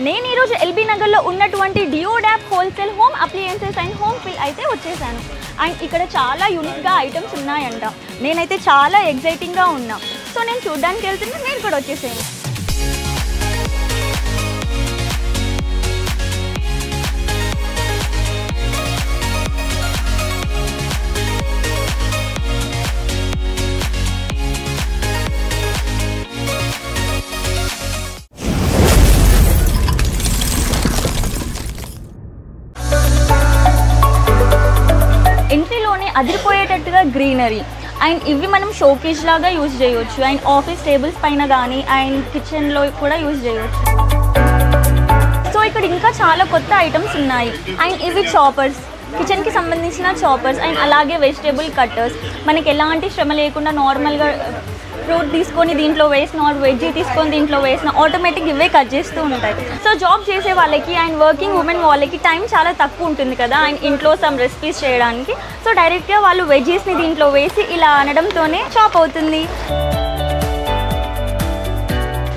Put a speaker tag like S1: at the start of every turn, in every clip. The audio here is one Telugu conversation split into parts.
S1: నేను ఈరోజు ఎల్బీ నగర్లో ఉన్నటువంటి Deodap wholesale home appliances and home ఫిల్ అయితే వచ్చేసాను. అండ్ ఇక్కడ చాలా యూనిక్గా ఐటమ్స్ ఉన్నాయంట. నేనైతే చాలా ఎగ్జైటింగ్గా ఉన్నా. సో నేను చూడడానికి వెళ్తున్నా, నేను కూడా వచ్చేసాను. ఎంట్రీలోనే అదిరిపోయేటట్టుగా గ్రీనరీ అండ్ ఇవి మనం షోకేజ్ లాగా యూజ్ చేయవచ్చు. అండ్ ఆఫీస్ టేబుల్స్ పైన కానీ అండ్ కిచెన్లో కూడా యూజ్ చేయవచ్చు. సో ఇక్కడ ఇంకా చాలా కొత్త ఐటమ్స్ ఉన్నాయి. అండ్ ఇవి చాపర్స్, కిచెన్కి సంబంధించిన చాపర్స్ అండ్ అలాగే వెజిటేబుల్ కట్టర్స్. మనకి ఎలాంటి శ్రమ లేకుండా నార్మల్గా ఫ్రూట్ తీసుకొని దీంట్లో వేసిన వెజ్జీ తీసుకొని దీంట్లో వేసిన ఆటోమేటిక్ ఇవే కట్ చేస్తూ ఉంటాయి. సో జాబ్ చేసే వాళ్ళకి అండ్ వర్కింగ్ ఉమెన్ వాళ్ళకి టైం చాలా తక్కువ ఉంటుంది కదా అండ్ ఇంట్లో సమ్ రెసిపీస్ చేయడానికి. సో డైరెక్ట్గా వాళ్ళు వెజ్జీస్ని దీంట్లో వేసి ఇలా అనడంతోనే చాప్ అవుతుంది.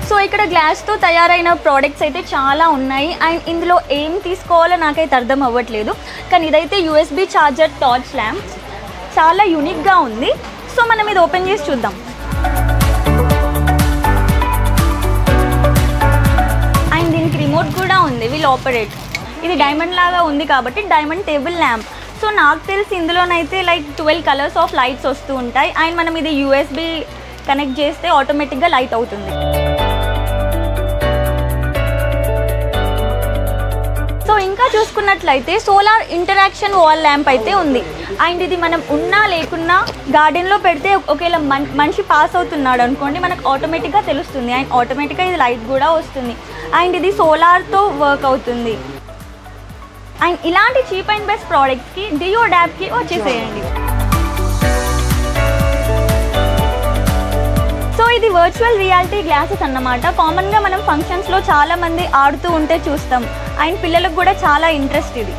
S1: సో ఇక్కడ గ్లాస్తో తయారైన ప్రోడక్ట్స్ అయితే చాలా ఉన్నాయి. అండ్ ఇందులో ఏం తీసుకోవాలో నాకైతే అర్థం అవ్వట్లేదు. కానీ ఇదైతే యూఎస్బీ ఛార్జర్ టార్చ్ ల్యాంప్, చాలా యూనిక్గా ఉంది. సో మనం ఇది ఓపెన్ చేసి చూద్దాం. అండ్ దీనికి రిమోట్ కూడా ఉంది, విల్ ఆపరేట్. ఇది డైమండ్ లాగా ఉంది కాబట్టి డైమండ్ టేబుల్ ల్యాంప్. సో నాకు తెలిసి ఇందులోనైతే లైక్ 12 కలర్స్ ఆఫ్ లైట్స్ వస్తూ ఉంటాయి. అండ్ మనం ఇది యూఎస్బీ కనెక్ట్ చేస్తే ఆటోమేటిక్గా లైట్ అవుతుంది. సో ఇంకా చూసుకున్నట్లయితే సోలార్ ఇంటరాక్షన్ వాల్ ల్యాంప్ అయితే ఉంది. అండ్ ఇది మనం ఉన్నా లేకున్నా గార్డెన్లో పెడితే ఒకవేళ మనిషి పాస్ అవుతున్నాడు అనుకోండి, మనకు ఆటోమేటిక్గా తెలుస్తుంది. అండ్ ఆటోమేటిక్గా ఇది లైట్ కూడా వస్తుంది. అండ్ ఇది సోలార్తో వర్క్ అవుతుంది. అండ్ ఇలాంటి చీప్ అండ్ బెస్ట్ ప్రోడక్ట్స్కి డియోడాప్కి వచ్చేసేయండి. సో ఇది వర్చువల్ రియాలిటీ గ్లాసెస్ అన్నమాట. కామన్గా మనం ఫంక్షన్స్లో చాలామంది ఆడుతూ ఉంటే చూస్తాం. అండ్ పిల్లలకు కూడా చాలా ఇంట్రెస్ట్ ఇది.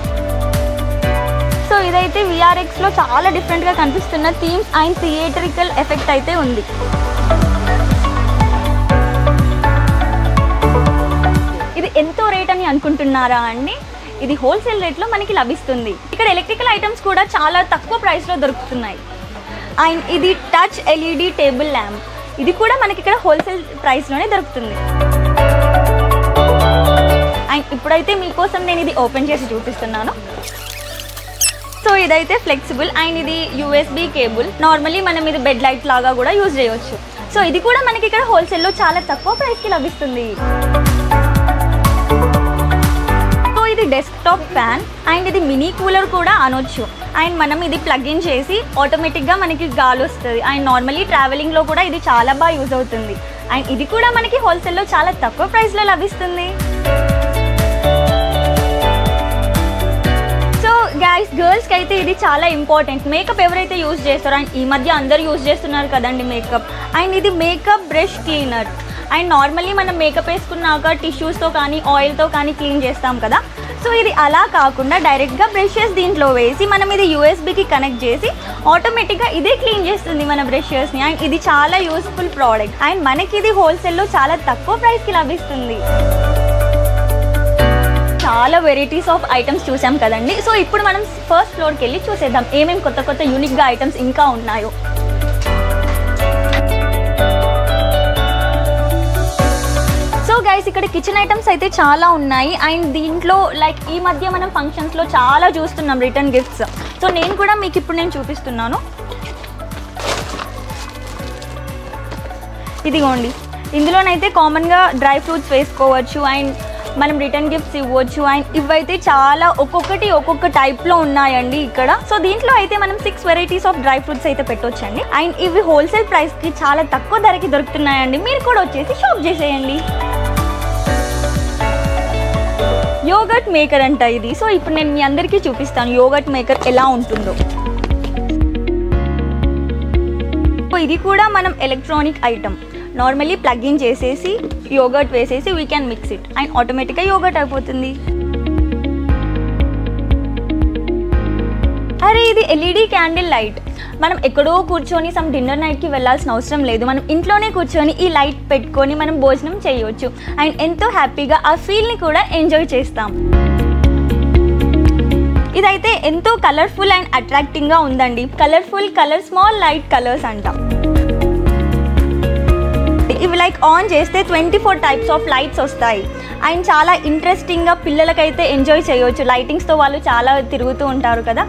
S1: సో ఇదైతే విఆర్ఎక్స్లో చాలా డిఫరెంట్గా కనిపిస్తున్న థీమ్స్ అండ్ థియేట్రికల్ ఎఫెక్ట్ అయితే ఉంది. ఇది ఎంతో రేట్ అని అనుకుంటున్నారా అండి? ఇది హోల్సేల్ రేట్లో మనకి లభిస్తుంది. ఇక్కడ ఎలక్ట్రికల్ ఐటమ్స్ కూడా చాలా తక్కువ ప్రైస్లో దొరుకుతున్నాయి. అండ్ ఇది టచ్ ఎల్ఈడి టేబుల్ ల్యాంప్, ఇది కూడా మనకి ఇక్కడ హోల్సేల్ ప్రైస్లోనే దొరుకుతుంది. అండ్ ఇప్పుడైతే మీకోసం నేను ఇది ఓపెన్ చేసి చూపిస్తున్నాను. సో ఇదైతే ఫ్లెక్సిబుల్ అండ్ ఇది యూఎస్బీ కేబుల్. నార్మల్లీ మనం ఇది బెడ్ లైట్ లాగా కూడా యూజ్ చేయవచ్చు. సో ఇది కూడా మనకి ఇక్కడ హోల్సేల్లో చాలా తక్కువ ప్రైస్కి లభిస్తుంది. సో ఇది డెస్క్టాప్ ఫ్యాన్ అండ్ ఇది మినీ కూలర్ కూడా అనొచ్చు. అండ్ మనం ఇది ప్లగ్ ఇన్ చేసి ఆటోమేటిక్గా మనకి గాలి వస్తుంది. అండ్ నార్మల్లీ ట్రావెలింగ్లో కూడా ఇది చాలా బాగా యూజ్ అవుతుంది. అండ్ ఇది కూడా మనకి హోల్సేల్లో చాలా తక్కువ ప్రైస్లో లభిస్తుంది. సో గైస్, గర్ల్స్కి అయితే ఇది చాలా ఇంపార్టెంట్. మేకప్ ఎవరైతే యూజ్ చేస్తారో, అండ్ ఈ మధ్య అందరు యూజ్ చేస్తున్నారు కదండి మేకప్. అండ్ ఇది makeup brush cleaner. And normally మనం మేకప్ వేసుకున్నాక టిష్యూస్తో కానీ ఆయిల్తో కానీ క్లీన్ చేస్తాం కదా. సో ఇది అలా కాకుండా డైరెక్ట్గా బ్రషెస్ దీంట్లో వేసి మనం ఇది యూఎస్బీకి కనెక్ట్ చేసి ఆటోమేటిక్గా ఇదే క్లీన్ చేస్తుంది మన బ్రషెస్ని. అండ్ ఇది చాలా యూస్ఫుల్ ప్రోడక్ట్. అండ్ మనకి ఇది హోల్సేల్లో చాలా తక్కువ ప్రైస్కి లభిస్తుంది. చాలా వెరైటీస్ ఆఫ్ ఐటమ్స్ చూసాం కదండి. సో ఇప్పుడు మనం ఫస్ట్ ఫ్లోర్కి వెళ్ళి చూసేద్దాం ఏమేమి కొత్త కొత్త యూనిక్గా ఐటమ్స్ ఇంకా ఉన్నాయో. సో గైస్, ఇక్కడ కిచెన్ ఐటమ్స్ అయితే చాలా ఉన్నాయి. అండ్ దీంట్లో లైక్ ఈ మధ్య మనం ఫంక్షన్స్లో చాలా చూస్తున్నాం రిటర్న్ గిఫ్ట్స్. సో నేను కూడా మీకు ఇప్పుడు నేను చూపిస్తున్నాను. ఇదిగోండి, ఇందులోనైతే కామన్గా డ్రై ఫ్రూట్స్ వేసుకోవచ్చు అండ్ మనం రిటర్న్ గిఫ్ట్స్ ఇవ్వచ్చు. అండ్ ఇవైతే చాలా ఒక్కొక్కటి ఒక్కొక్క టైప్లో ఉన్నాయండి ఇక్కడ. సో దీంట్లో అయితే మనం 6 వెరైటీస్ ఆఫ్ డ్రై ఫ్రూట్స్ అయితే పెట్టొచ్చండి. అండ్ ఇవి హోల్సేల్ ప్రైస్కి చాలా తక్కువ ధరకి దొరుకుతున్నాయండి. మీరు కూడా వచ్చేసి షాప్ చేసేయండి. యోగర్ట్ మేకర్ అంట ఇది. సో ఇప్పుడు నేను మీ అందరికీ చూపిస్తాను యోగర్ట్ మేకర్ ఎలా ఉంటుందో. సో ఇది కూడా మనం electronic item. Normally plug in చేసేసి యోగర్ట్ వేసేసి we can mix it and ఆటోమేటిక్గా యోగర్ట్ అయిపోతుంది. అరే ఇది ఎల్ఈడి క్యాండిల్ లైట్. మనం ఎక్కడో కూర్చొని సమ్ డిన్నర్ నైట్కి వెళ్ళాల్సిన అవసరం లేదు. మనం ఇంట్లోనే కూర్చొని ఈ లైట్ పెట్టుకొని మనం భోజనం చేయవచ్చు అండ్ ఎంతో హ్యాపీగా ఆ ఫీల్ని కూడా ఎంజాయ్ చేస్తాం. ఇదైతే ఎంతో కలర్ఫుల్ అండ్ అట్రాక్టింగ్గా ఉందండి. Colourful colour small light colours అంటాం. ఇవి లైక్ ఆన్ చేస్తే 24 టైప్స్ ఆఫ్ లైట్స్ వస్తాయి అండ్ చాలా ఇంట్రెస్టింగ్గా పిల్లలకైతే ఎంజాయ్ చేయవచ్చు. లైటింగ్స్తో వాళ్ళు చాలా తిరుగుతూ ఉంటారు కదా.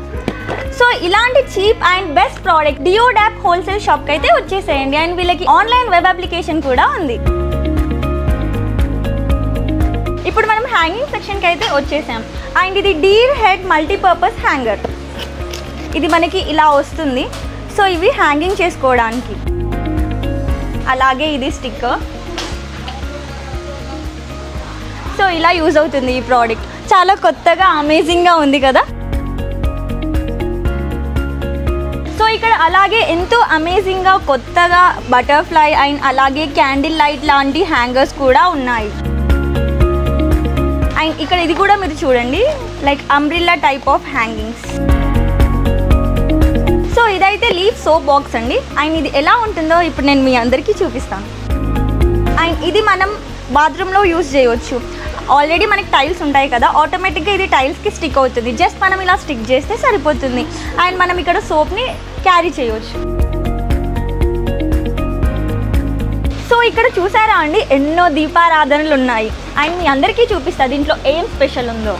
S1: సో ఇలాంటి cheap and best product Deodap wholesale షాప్కి అయితే వచ్చేసేయండి. అండ్ వీళ్ళకి ఆన్లైన్ వెబ్ అప్లికేషన్ కూడా ఉంది. ఇప్పుడు మనం హ్యాంగింగ్ సెక్షన్కి అయితే వచ్చేసాం. అండ్ ఇది డీర్ హెడ్ మల్టీపర్పస్ హ్యాంగర్. ఇది మనకి ఇలా వస్తుంది. సో ఇవి హ్యాంగింగ్ చేసుకోవడానికి. అలాగే ఇది స్టిక్కర్. సో ఇలా యూజ్ అవుతుంది ఈ ప్రోడక్ట్. చాలా కొత్తగా అమేజింగ్గా ఉంది కదా. సో ఇక్కడ అలాగే ఎంతో అమేజింగ్గా కొత్తగా బటర్ఫ్లై అండ్ అలాగే క్యాండిల్ లైట్ లాంటి హ్యాంగర్స్ కూడా ఉన్నాయి. అండ్ ఇక్కడ ఇది కూడా మీరు చూడండి, like umbrella type of hangings. So ఇదైతే లీఫ్ సోప్ బాక్స్ అండి. అండ్ ఇది ఎలా ఉంటుందో ఇప్పుడు నేను మీ అందరికీ చూపిస్తాను. అండ్ ఇది మనం బాత్రూంలో యూజ్ చేయవచ్చు. ఆల్రెడీ మనకి టైల్స్ ఉంటాయి కదా, ఆటోమేటిక్గా ఇది టైల్స్కి స్టిక్ అవుతుంది. జస్ట్ మనం ఇలా స్టిక్ చేస్తే సరిపోతుంది. అండ్ మనం ఇక్కడ సోప్ని క్యారీ చేయవచ్చు. సో ఇక్కడ చూసారా అండి, ఎన్నో దీపారాధనలు ఉన్నాయి. అండ్ మీ అందరికీ చూపిస్తా దీంట్లో ఏం స్పెషల్ ఉందో.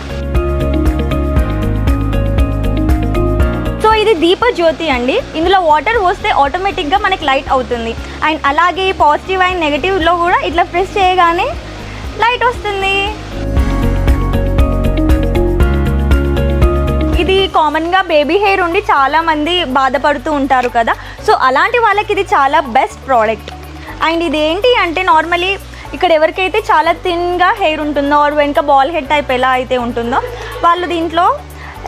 S1: సో ఇది దీప జ్యోతి అండి. ఇందులో వాటర్ పోస్తే ఆటోమేటిక్గా మనకి లైట్ అవుతుంది. అండ్ అలాగే పాజిటివ్ అండ్ నెగిటివ్లో కూడా ఇట్లా ప్రెస్ చేయగానే లైట్ వస్తుంది. ఇది కామన్గా బేబీ హెయిర్ ఉండి చాలామంది బాధపడుతూ ఉంటారు కదా. సో అలాంటి వాళ్ళకి ఇది చాలా బెస్ట్ ప్రోడక్ట్. అండ్ ఇది ఏంటి అంటే నార్మలీ ఇక్కడ ఎవరికైతే చాలా థిన్గా హెయిర్ ఉంటుందో ఆర్ వెనక బాల్ హెడ్ టైప్ ఎలా అయితే ఉంటుందో వాళ్ళు దీంట్లో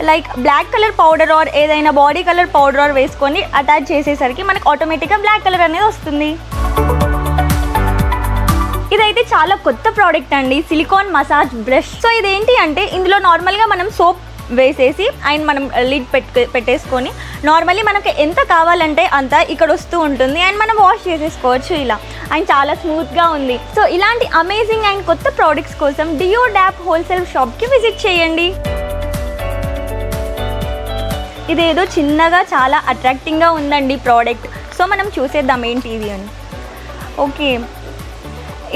S1: like black colour powder or ఏదైనా బాడీ కలర్ పౌడర్ వేసుకొని అటాచ్ చేసేసరికి మనకు ఆటోమేటిక్గా బ్లాక్ కలర్ అనేది వస్తుంది. ఇదైతే చాలా కొత్త ప్రోడక్ట్ అండి, సిలికాన్ మసాజ్ బ్రష్. సో ఇదేంటి అంటే ఇందులో నార్మల్గా మనం సోప్ వేసేసి అండ్ మనం లిడ్ పెట్టేసుకొని నార్మల్లీ మనకి ఎంత కావాలంటే అంత ఇక్కడ వస్తూ ఉంటుంది. అండ్ మనం వాష్ చేసేసుకోవచ్చు ఇలా. అండ్ చాలా స్మూత్గా ఉంది. సో ఇలాంటి అమేజింగ్ అండ్ కొత్త ప్రోడక్ట్స్ కోసం డియోడాప్ హోల్సేల్ షాప్కి విజిట్ చేయండి. ఇదేదో చిన్నగా చాలా అట్రాక్టింగ్గా ఉందండి ప్రోడక్ట్. సో మనం చూసేద్దాం ఏంటి ఇది అని. ఓకే,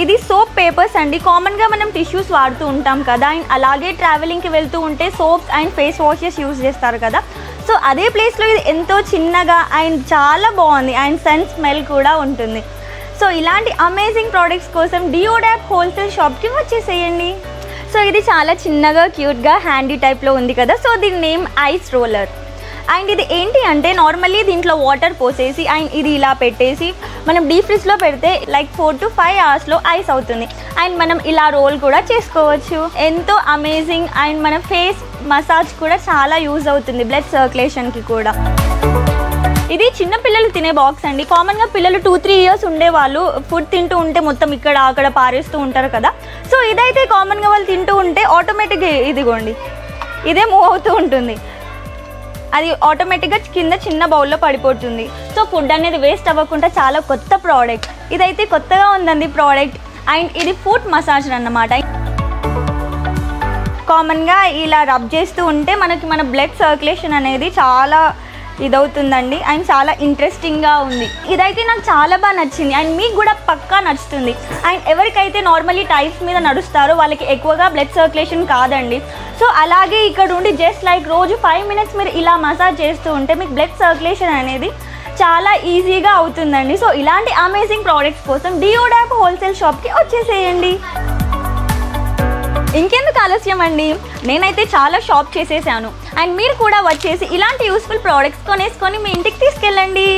S1: ఇది సోప్ పేపర్స్ అండి. కామన్గా మనం టిష్యూస్ వాడుతూ ఉంటాం కదా. అండ్ అలాగే ట్రావెలింగ్కి వెళ్తూ ఉంటే soaps and face washes use చేస్తారు కదా. సో అదే ప్లేస్లో ఇది ఎంతో చిన్నగా అండ్ చాలా బాగుంది. అండ్ సెన్స్ స్మెల్ కూడా ఉంటుంది. సో ఇలాంటి అమేజింగ్ ప్రోడక్ట్స్ కోసం డియోడాప్ హోల్సేల్ షాప్కి వచ్చేసేయండి. సో ఇది చాలా చిన్నగా క్యూట్గా హ్యాండీ టైప్లో ఉంది కదా. సో దీని నేమ్ ఐస్ రోలర్. అండ్ ఇది ఏంటి అంటే నార్మల్లీ దీంట్లో వాటర్ పోసేసి అండ్ ఇది ఇలా పెట్టేసి మనం డీప్ ఫ్రిడ్జ్లో పెడితే లైక్ 4 to 5 అవర్స్లో ఐస్ అవుతుంది. అండ్ మనం ఇలా రోల్ కూడా చేసుకోవచ్చు. ఎంతో అమేజింగ్. అండ్ మన ఫేస్ మసాజ్ కూడా చాలా యూజ్ అవుతుంది, బ్లడ్ సర్క్యులేషన్కి కూడా. ఇది చిన్న పిల్లలు తినే బాక్స్ అండి. కామన్గా పిల్లలు 2-3 ఇయర్స్ ఉండేవాళ్ళు ఫుడ్ తింటూ ఉంటే మొత్తం ఇక్కడ అక్కడ పారేస్తూ ఉంటారు కదా. సో ఇదైతే కామన్గా వాళ్ళు తింటూ ఉంటే ఆటోమేటిక్గా ఇదిగోండి ఇదే మూవ్ అవుతూ ఉంటుంది. అది ఆటోమేటిక్గా కింద చిన్న బౌల్లో పడిపోతుంది. సో ఫుడ్ అనేది వేస్ట్ అవ్వకుండా చాలా కొత్త ప్రోడక్ట్. ఇదైతే కొత్తగా ఉందండి ప్రోడక్ట్. అండ్ ఇది ఫుట్ మసాజర్ అన్నమాట. కామన్గా ఇలా రబ్ చేస్తూ ఉంటే మనకి మన బ్లడ్ సర్క్యులేషన్ అనేది చాలా ఇదవుతుందండి. అండ్ చాలా ఇంట్రెస్టింగ్గా ఉంది. ఇదైతే నాకు చాలా బాగా నచ్చింది. అండ్ మీకు కూడా పక్కా నచ్చుతుంది. అండ్ ఎవరికైతే నార్మల్లీ టైల్స్ మీద నడుస్తారో వాళ్ళకి ఎక్కువగా బ్లడ్ సర్క్యులేషన్ కాదండి. సో అలాగే ఇక్కడ ఉండి జస్ట్ లైక్ రోజు 5 minutes మీరు ఇలా మసాజ్ చేస్తూ ఉంటే మీకు బ్లడ్ సర్క్యులేషన్ అనేది చాలా ఈజీగా అవుతుందండి. సో ఇలాంటి అమేజింగ్ ప్రోడక్ట్స్ కోసం డియోడాప్ హోల్సేల్ షాప్కి వచ్చేసేయండి. ఇంకెందుకు ఆలస్యం అండి, నేనైతే చాలా షాప్ చేసేసాను. అండ్ మీరు కూడా వచ్చేసి ఇలాంటి యూస్ఫుల్ ప్రోడక్ట్స్ కొనేసుకొని మీ ఇంటికి తీసుకెళ్ళండి.